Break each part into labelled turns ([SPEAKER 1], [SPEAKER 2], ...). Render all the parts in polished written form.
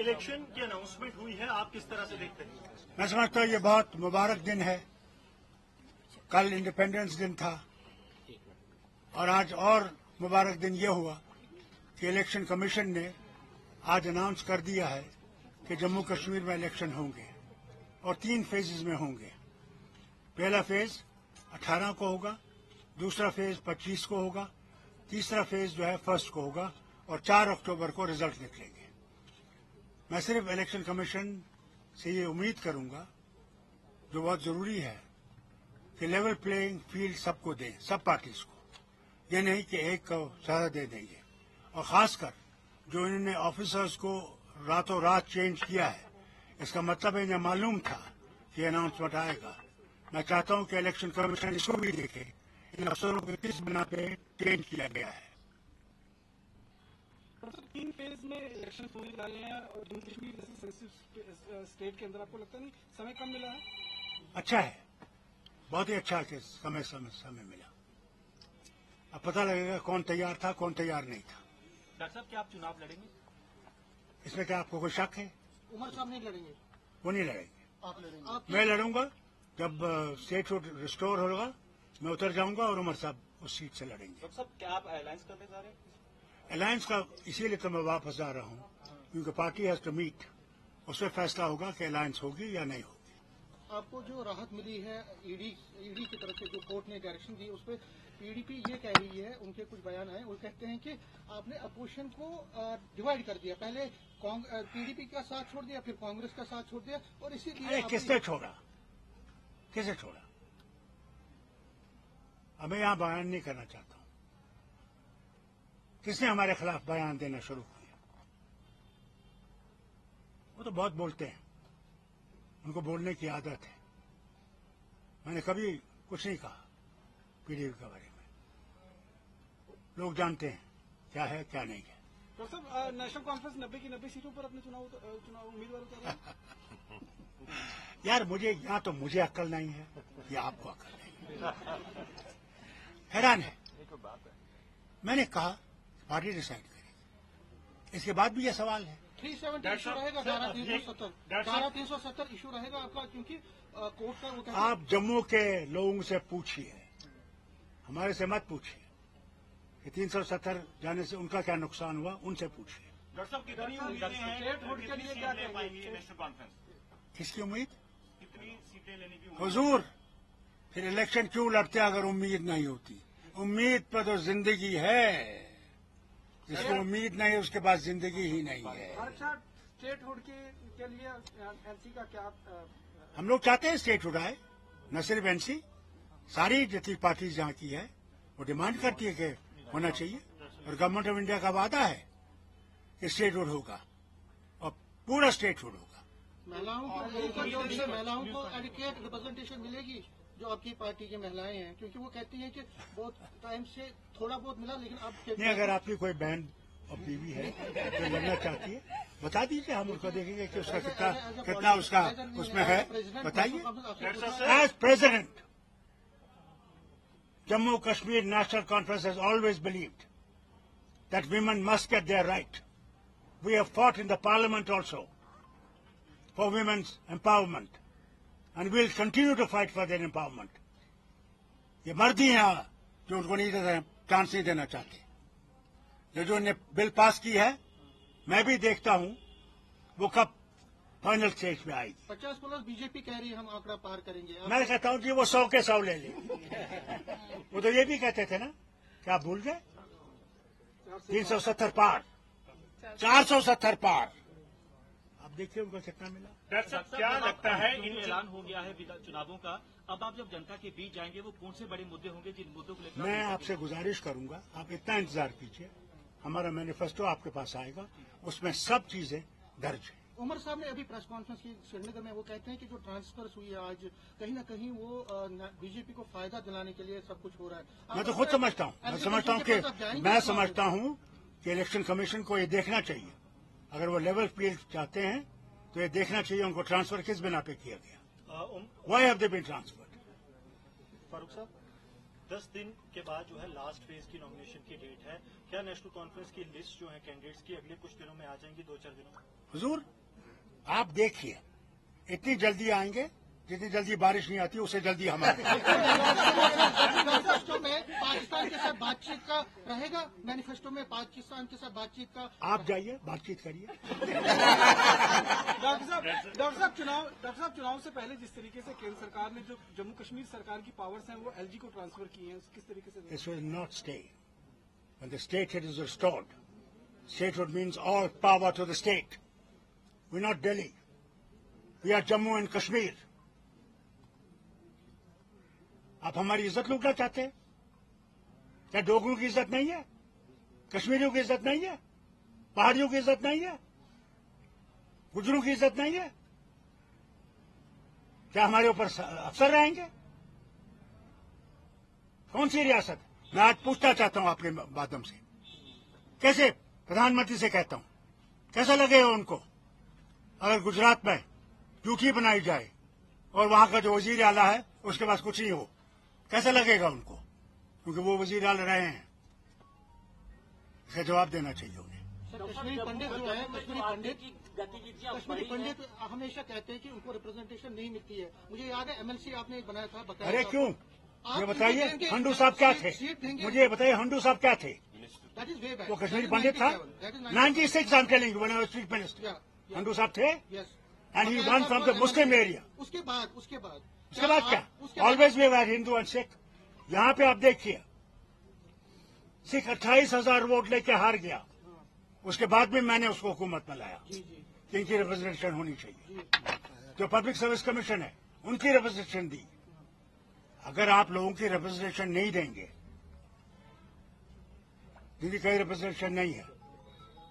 [SPEAKER 1] Election की announcement हुई है, आप किस तरह से देखते हैं?
[SPEAKER 2] मैं समझता हूँ ये बहुत मुबारक दिन है। कल इंडिपेंडेंस दिन था और आज और मुबारक दिन ये हुआ कि इलेक्शन कमीशन ने आज अनाउंस कर दिया है कि जम्मू कश्मीर में इलेक्शन होंगे और 3 फेजेस में होंगे। पहला फेज 18 को होगा, दूसरा फेज 25 को होगा, तीसरा फेज जो है 1 को होगा और 4 अक्टूबर को रिजल्ट निकलेंगे। मैं सिर्फ इलेक्शन कमीशन से ये उम्मीद करूंगा, जो बहुत जरूरी है, कि लेवल प्लेइंग फील्ड सबको दें, सब पार्टीज को। ये नहीं कि एक को ज्यादा दे देंगे। और खासकर जो इन्होंने ऑफिसर्स को रातों रात चेंज किया है, इसका मतलब इन्हें मालूम था कि अनाउंसमेंट आएगा। मैं चाहता हूं कि इलेक्शन कमीशन इसको भी देखे, इन अफसरों को किस बिना पे चेंज किया गया है।
[SPEAKER 3] 3 फेज में इलेक्शन होने वाले हैं और जम्मू कश्मीर जैसे सेंसिटिव स्टेट के अंदर आपको लगता नहीं समय कम मिला है?
[SPEAKER 2] अच्छा है, बहुत ही अच्छा कि समय मिला। अब पता लगेगा कौन तैयार था, कौन तैयार नहीं था।
[SPEAKER 1] डॉक्टर साहब, क्या आप चुनाव लड़ेंगे?
[SPEAKER 2] इसमें क्या आपको कोई शक है?
[SPEAKER 3] उमर साहब नहीं लड़ेंगे?
[SPEAKER 2] वो नहीं लड़ेंगे।
[SPEAKER 3] आप लड़ेंगे?
[SPEAKER 2] मैं लड़ूंगा। जब स्टेटहुड रिस्टोर होगा मैं उतर जाऊंगा और उमर साहब उस सीट से लड़ेंगे।
[SPEAKER 1] डॉक्टर साहब, क्या आप अलायंस करने जा रहे हैं?
[SPEAKER 2] अलायंस का इसीलिए तो मैं वापस आ रहा हूँ क्योंकि पार्टी हैज टू मीट, उसमें फैसला होगा कि अलायंस होगी या नहीं होगी।
[SPEAKER 3] आपको जो राहत मिली है ईडी की तरफ से, जो कोर्ट ने डायरेक्शन दी, उस पर पीडीपी ये कह रही है, उनके कुछ बयान आए, वो कहते हैं कि आपने अपोजिशन को डिवाइड कर दिया। पहले पीडीपी का साथ छोड़ दिया, फिर कांग्रेस का साथ छोड़ दिया और इसीलिए
[SPEAKER 2] किसने छोड़ा? किसे छोड़ा? अब मैं यहाँ बयान नहीं करना चाहता हूँ। किसने हमारे खिलाफ बयान देना शुरू किया? वो तो बहुत बोलते हैं, उनको बोलने की आदत है। मैंने कभी कुछ नहीं कहा पीडीपी के बारे में। लोग जानते हैं क्या है क्या नहीं है।
[SPEAKER 3] तो सब नेशनल कॉन्फ्रेंस 90 की 90 सीटों पर अपने चुनाव उम्मीदवार उतार रहे हैं।
[SPEAKER 2] यार या तो मुझे अक्ल नहीं है या आपको अक्ल नहीं है। हैरान है। मैंने कहा पार्टी डिसाइड करेगी। इसके बाद भी यह सवाल है।
[SPEAKER 3] 370 इशू रहेगा, 370 इशू रहेगा आपका, क्योंकि कोर्ट का वो
[SPEAKER 2] आप जम्मू के लोगों से पूछिए, हमारे से मत पूछिए कि 370 जाने से उनका क्या नुकसान हुआ, उनसे पूछिए।
[SPEAKER 1] डॉक्टर साहब, कितनी उम्मीदें हैं?
[SPEAKER 2] किसकी उम्मीद?
[SPEAKER 1] कितनी सीटें लेने की?
[SPEAKER 2] हुजूर, फिर इलेक्शन क्यों लड़ते अगर उम्मीद नहीं होती? उम्मीद पर तो जिंदगी है। जिसको उम्मीद नहीं है उसके पास जिंदगी ही नहीं है।
[SPEAKER 3] अच्छा, स्टेटहुड के लिए एनसी का क्या?
[SPEAKER 2] हम लोग चाहते हैं स्टेटहुड आए, न सिर्फ एनसी, सारी जितनी पार्टीज जहाँ की है वो डिमांड करती है कि होना चाहिए। और गवर्नमेंट ऑफ इंडिया का वादा है कि स्टेटहुड होगा और पूरा स्टेटहुड होगा।
[SPEAKER 3] महिलाओं को एडिक्वेट रिप्रेजेंटेशन मिलेगी जो आपकी पार्टी की महिलाएं हैं, क्योंकि वो कहती हैं कि बहुत टाइम से थोड़ा बहुत मिला, लेकिन अब
[SPEAKER 2] नहीं, अगर आपकी कोई बहन और बीवी है जो लड़ना चाहती है बता दीजिए, हम उसको देखेंगे कि उसका कितना उसका उसमें है, बताइए। As president, Jammu Kashmir National Conference has always believed that women must get their right. We have fought in the parliament also for women's empowerment and we will continue to fight for their empowerment. ये मर्द ही हैं जो उनको नहीं chance नहीं देना चाहते। जो ने बिल पास की है, मैं भी देखता हूँ वो कब फाइनल स्टेज पे आएगी।
[SPEAKER 3] 50+ बीजेपी कह रही है हम आंकड़ा पार करेंगे।
[SPEAKER 2] मैं कहता हूँ कि वो 100 के 100 ले ले। वो तो ये भी कहते थे ना, क्या आप भूल गए? 370 पार, 470 पार। अब देखिए उनको कितना मिला।
[SPEAKER 1] डॉक्टर साहब, क्या लगता है, इन ऐलान हो गया है चुनावों का, अब आप जब जनता के बीच जाएंगे वो कौन से बड़े मुद्दे होंगे जिन मुद्दों को लेकर?
[SPEAKER 2] मैं आपसे गुजारिश करूंगा, आप इतना इंतजार कीजिए, हमारा मैनिफेस्टो आपके पास आएगा, उसमें सब चीजें दर्ज है।
[SPEAKER 3] उमर साहब ने अभी प्रेस कॉन्फ्रेंस की श्रीनगर में वो कहते हैं कि जो ट्रांसफर हुई है आज, कहीं ना कहीं वो बीजेपी को फायदा दिलाने के लिए सब कुछ हो रहा है। मैं
[SPEAKER 2] तो खुद समझता हूँ, मैं समझता हूँ कि इलेक्शन कमीशन को ये देखना चाहिए, अगर वो लेवल फील्ड चाहते हैं तो ये देखना चाहिए उनको ट्रांसफर किस बिना पे किया गया। Why have they been transferred?
[SPEAKER 1] Farooq साहब, 10 दिन के बाद जो है लास्ट फेज की नॉमिनेशन की डेट है, क्या नेशनल कॉन्फ्रेंस की लिस्ट जो है कैंडिडेट्स की अगले कुछ दिनों में आ जाएंगी, 2-4 दिनों में?
[SPEAKER 2] हुजूर, आप देखिए, इतनी जल्दी आएंगे, जितनी जल्दी बारिश नहीं आती उससे जल्दी हम आएंगे।
[SPEAKER 3] मैनिफेस्टो में पाकिस्तान के साथ बातचीत का रहेगा, मैनिफेस्टो में पाकिस्तान के साथ बातचीत का।
[SPEAKER 2] आप जाइए, बातचीत करिए।
[SPEAKER 4] डॉक्टर साहब चुनाव से पहले जिस तरीके से केंद्र सरकार ने जो जम्मू कश्मीर सरकार की पावर्स हैं वो एलजी को ट्रांसफर की हैं, किस तरीके से?
[SPEAKER 2] This will not stay. When the statehood is restored, statehood means all power to the state. We're not Delhi. We are Jammu and Kashmir. आप हमारी इज्जत लूटना चाहते हैं? क्या डोगरों की इज्जत नहीं है? कश्मीरियों की इज्जत नहीं है? पहाड़ियों की इज्जत नहीं है? गुजरों की इज्जत नहीं है? क्या हमारे ऊपर अफसर रहेंगे? कौन सी रियासत? मैं आज पूछना चाहता हूं आपके माध्यम से, कैसे प्रधानमंत्री से कहता हूं, कैसा लगेगा उनको अगर गुजरात में ड्यूटी बनाई जाए और वहां का जो वजीर आला है उसके पास कुछ नहीं हो? कैसा लगेगा उनको? क्योंकि वो वजीर आला रहे हैं। इसका जवाब देना चाहिए उन्हें।
[SPEAKER 3] कश्मीरी पंडित जो है, कश्मीरी पंडित हमेशा कहते हैं कि उनको रिप्रेजेंटेशन नहीं मिलती है। मुझे याद है एमएलसी आपने बनाया था, बताया।
[SPEAKER 2] अरे क्यों? ये बताइए, हंडू साहब क्या थे? मुझे ये बताइए, हंडू साहब क्या थे? वो कश्मीरी पंडित था। 96 I'm telling you when I was chief minister. हंडू साहब थे, and he won from the Muslim area.
[SPEAKER 3] उसके बाद
[SPEAKER 2] क्या? Always we were Hindu and Sikh. यहाँ पे आप देखिए, सिख 28,000 वोट लेके हार गया। उसके बाद भी मैंने उसको हुकूमत में लाया कि इनकी रिप्रेजेंटेशन होनी चाहिए। जो पब्लिक सर्विस कमीशन है उनकी रिप्रेजेंटेशन दी। अगर आप लोगों की रिप्रेजेंटेशन नहीं देंगे, जिनकी कोई रिप्रेजेंटेशन नहीं है,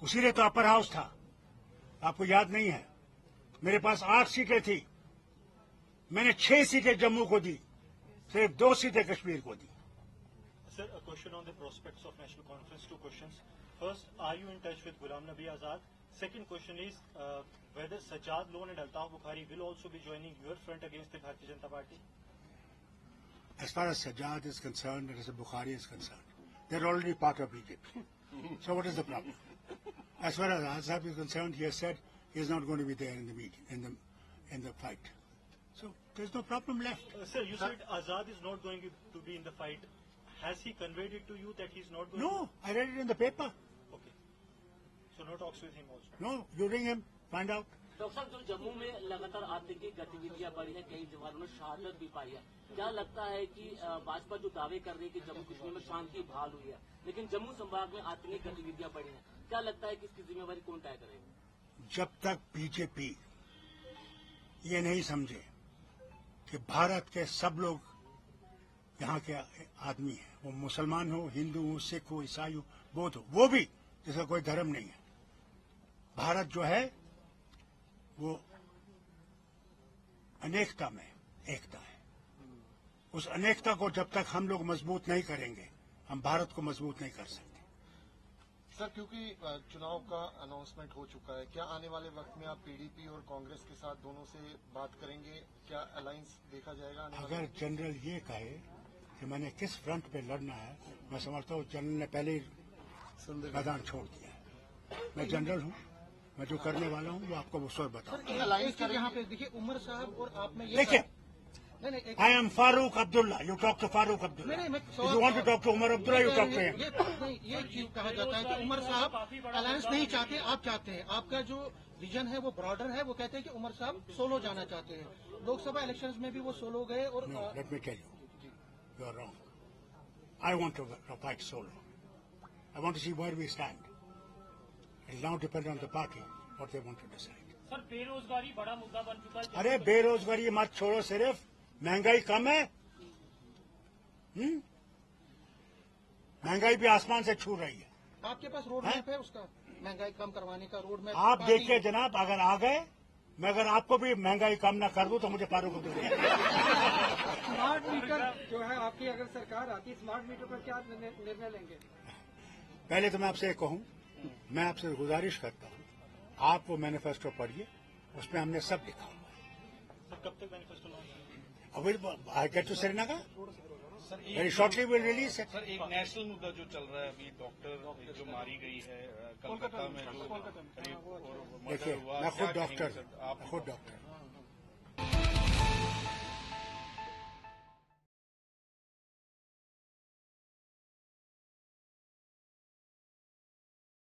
[SPEAKER 2] उसीलिए तो अपर हाउस था। आपको याद नहीं है? मेरे पास 8 सीटें थी, मैंने 6 सीटें जम्मू को दी, सिर्फ 2 सीटें कश्मीर को दी।
[SPEAKER 1] Sir, a question on the prospects of National Conference. 2 questions. First, are you in touch with Ghulam Nabi Azad? Second question is whether Sajjad Lone and Altaf Bukhari will also be joining your front against the Bharatiya Janata Party?
[SPEAKER 2] As far as Sajjad is concerned and as Bukhari is concerned, they're already part of BJP. So what is the problem? As far as Azad is concerned, he has said he is not going to be there in the meeting, in the fight. So there's no problem left.
[SPEAKER 1] Sir, you said Azad is not going to be in the fight. Has he conveyed it to you that he's not going?
[SPEAKER 2] No, I read it in the paper.
[SPEAKER 1] Okay. So no talks with him also.
[SPEAKER 2] No, you ring him, find out.
[SPEAKER 5] Doctor साहब, जो जम्मू में लगातार आतंकी गतिविधियां बढ़ी हैं, कई जवानों ने शहादत भी पाई है, क्या लगता है कि भाजपा जो दावे कर रही है कि जम्मू कश्मीर में शांति बहाल हुई है, लेकिन जम्मू संभाग में आतंकी गतिविधियां बढ़ी हैं, क्या लगता है कि इसकी जिम्मेवारी कौन तय करेगा?
[SPEAKER 2] जब तक बीजेपी ये नहीं समझे कि भारत के सब लोग यहाँ के आदमी हैं, वो मुसलमान हो, हिंदू हो, सिख हो, ईसाई हो, बौद्ध हो, वो भी जिसका कोई धर्म नहीं है। भारत जो है वो अनेकता में एकता है। उस अनेकता को जब तक हम लोग मजबूत नहीं करेंगे, हम भारत को मजबूत नहीं कर सकते।
[SPEAKER 6] सर, क्योंकि चुनाव का अनाउंसमेंट हो चुका है, क्या आने वाले वक्त में आप पीडीपी और कांग्रेस के साथ दोनों से बात करेंगे? क्या अलायंस देखा जाएगा?
[SPEAKER 2] अगर जनरल ये कहे कि मैंने किस फ्रंट पे लड़ना है, मैं समझता हूँ जनरल ने पहले ही मैदान छोड़ दिया है। मैं जनरल हूँ, मैं जो करने वाला हूँ वो आपको उस वक्त बताऊँ।
[SPEAKER 3] यहाँ पे देखिए, उमर साहब और आप में ये
[SPEAKER 2] देखिए, I am Farooq Abdullah. You talk to Farooq Abdullah. If you want to talk to Umar Abdullah, you talk to him.
[SPEAKER 3] ये क्यों कहा जाता है कि उमर साहब अलायंस नहीं चाहते, आप चाहते हैं? आपका जो विजन है वो ब्रॉडर है, वो कहते हैं कि उमर साहब सोलो जाना चाहते हैं। लोकसभा इलेक्शंस में भी वो सोलो गए और
[SPEAKER 2] No, let me tell you, you are wrong. I want to fight solo. I want to see where we stand. It will now depend on the party what they want to decide.
[SPEAKER 7] Sir, बेरोजगारी बड़ा मुद्दा बन चुका है।
[SPEAKER 2] अरे बेरोजगारी मत छोड़ो, सिर्फ महंगाई कम है। महंगाई भी आसमान से छू रही है।
[SPEAKER 3] आपके पास रोड मैप है उसका, महंगाई कम करवाने का रोड मैप?
[SPEAKER 2] आप देखिए जनाब, अगर आ गए, मैं अगर आपको भी महंगाई कम ना कर दूं तो मुझे फारूक अब्दुल्ला।
[SPEAKER 4] स्मार्ट मीटर जो है आपकी अगर सरकार आती है, स्मार्ट मीटर पर क्या निर्णय लेंगे?
[SPEAKER 2] पहले तो मैं आपसे कहूं, मैं आपसे गुजारिश करता हूं, आप वो मैनिफेस्टो पढ़िए, उसमें हमने सब लिखा हुआ है।
[SPEAKER 1] सर, कब तक manifesto launch?
[SPEAKER 2] I get to Srinagar.
[SPEAKER 8] Sir
[SPEAKER 2] Very shortly we'll release it.
[SPEAKER 8] Sir एक नेशनल मुद्दा जो चल रहा है अभी डॉक्टर जो मारी गई है कोलकाता में जो करीब और मर्डर
[SPEAKER 2] देखिए
[SPEAKER 8] हुआ
[SPEAKER 2] मैं
[SPEAKER 8] क्या
[SPEAKER 2] खुद
[SPEAKER 8] कहेंगे
[SPEAKER 2] डॉक्टर
[SPEAKER 8] सर? आप
[SPEAKER 2] खुद डॉक्टर